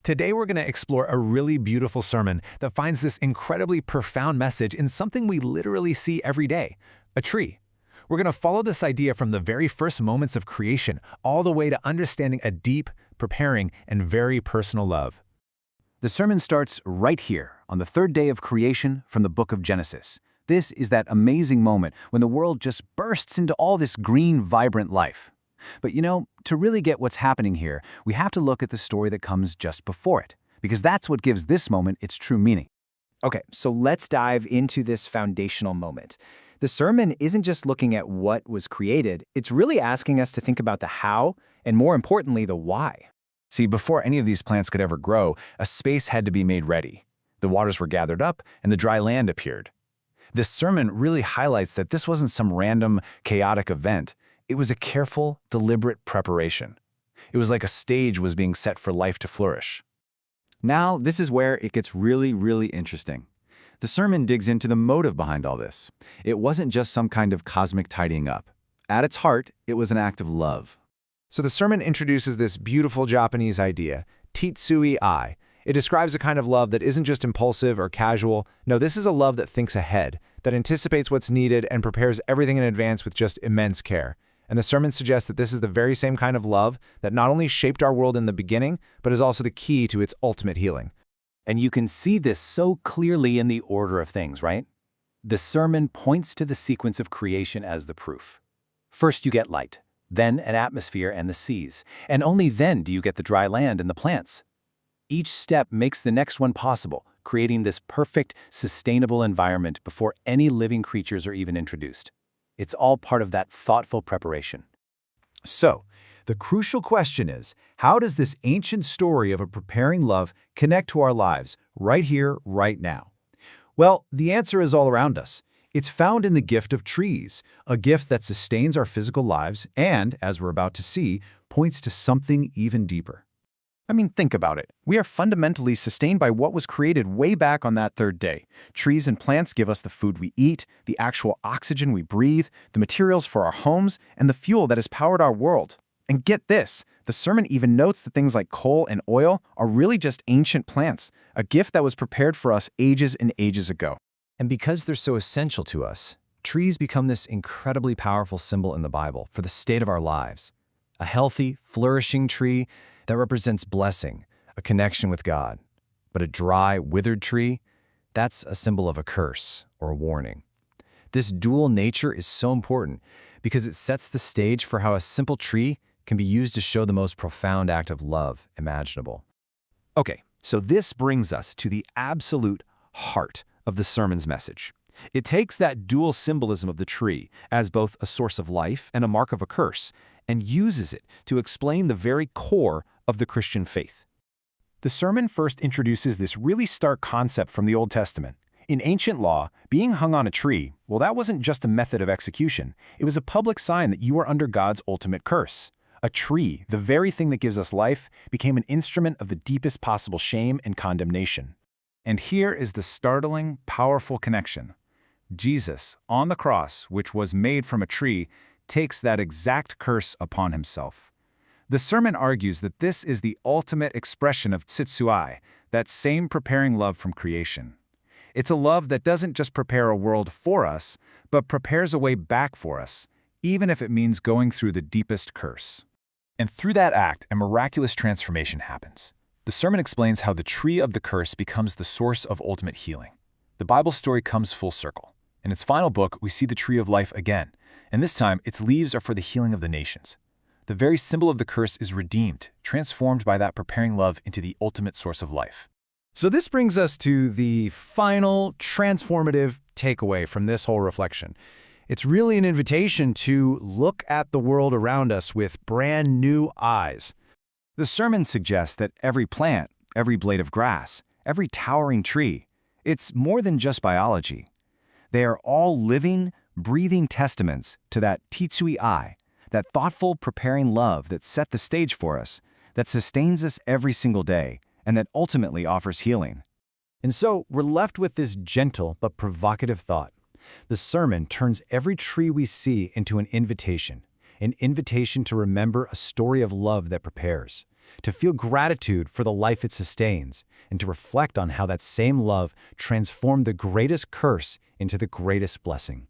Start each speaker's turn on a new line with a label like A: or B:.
A: Today we're going to explore a really beautiful sermon that finds this incredibly profound message in something we literally see every day, a tree. We're going to follow this idea from the very first moments of creation all the way to understanding a deep, preparing, and very personal love.
B: The sermon starts right here, on the third day of creation from the book of Genesis. This is that amazing moment when the world just bursts into all this green, vibrant life. But to really get what's happening here, we have to look at the story that comes just before it, because that's what gives this moment its true meaning.
C: Okay, so let's dive into this foundational moment. The sermon isn't just looking at what was created, it's really asking us to think about the how, and more importantly, the why.
B: See, before any of these plants could ever grow, a space had to be made ready. The waters were gathered up, and the dry land appeared. This sermon really highlights that this wasn't some random, chaotic event. It was a careful, deliberate preparation. It was like a stage was being set for life to flourish. Now, this is where it gets really interesting. The sermon digs into the motive behind all this. It wasn't just some kind of cosmic tidying up. At its heart, it was an act of love.
A: So the sermon introduces this beautiful Japanese idea, titsui-ai. It describes a kind of love that isn't just impulsive or casual. No, this is a love that thinks ahead, that anticipates what's needed and prepares everything in advance with just immense care. And the sermon suggests that this is the very same kind of love that not only shaped our world in the beginning, but is also the key to its ultimate healing.
B: And you can see this so clearly in the order of things, right? The sermon points to the sequence of creation as the proof. First you get light, then an atmosphere and the seas, and only then do you get the dry land and the plants. Each step makes the next one possible, creating this perfect, sustainable environment before any living creatures are even introduced. It's all part of that thoughtful preparation. So, the crucial question is, how does this ancient story of a preparing love connect to our lives right here, right now? Well, the answer is all around us. It's found in the gift of trees, a gift that sustains our physical lives and, as we're about to see, points to something even deeper. I mean, think about it. We are fundamentally sustained by what was created way back on that third day. Trees and plants give us the food we eat, the actual oxygen we breathe, the materials for our homes, and the fuel that has powered our world. And get this, the sermon even notes that things like coal and oil are really just ancient plants, a gift that was prepared for us ages and ages ago.
D: And because they're so essential to us, trees become this incredibly powerful symbol in the Bible for the state of our lives. A healthy, flourishing tree that represents blessing, a connection with God. But a dry, withered tree, that's a symbol of a curse or a warning. This dual nature is so important because it sets the stage for how a simple tree can be used to show the most profound act of love imaginable.
B: Okay, so this brings us to the absolute heart of the sermon's message. It takes that dual symbolism of the tree as both a source of life and a mark of a curse, and uses it to explain the very core of the Christian faith. The sermon first introduces this really stark concept from the Old Testament. In ancient law, being hung on a tree, well, that wasn't just a method of execution. It was a public sign that you were under God's ultimate curse. A tree, the very thing that gives us life, became an instrument of the deepest possible shame and condemnation. And here is the startling, powerful connection. Jesus, on the cross, which was made from a tree, takes that exact curse upon himself. The sermon argues that this is the ultimate expression of titsui, that same preparing love from creation. It's a love that doesn't just prepare a world for us, but prepares a way back for us, even if it means going through the deepest curse. And through that act, a miraculous transformation happens. The sermon explains how the tree of the curse becomes the source of ultimate healing. The Bible story comes full circle. In its final book, we see the tree of life again, and this time its leaves are for the healing of the nations. The very symbol of the curse is redeemed, transformed by that preparing love into the ultimate source of life.
A: So this brings us to the final transformative takeaway from this whole reflection. It's really an invitation to look at the world around us with brand new eyes.
B: The sermon suggests that every plant, every blade of grass, every towering tree, it's more than just biology. They are all living, breathing testaments to that titsui-ai, that thoughtful, preparing love that set the stage for us, that sustains us every single day, and that ultimately offers healing.
A: And so we're left with this gentle but provocative thought. The sermon turns every tree we see into an invitation to remember a story of love that prepares,
D: to feel gratitude for the life it sustains, and to reflect on how that same love transformed the greatest curse into the greatest blessing.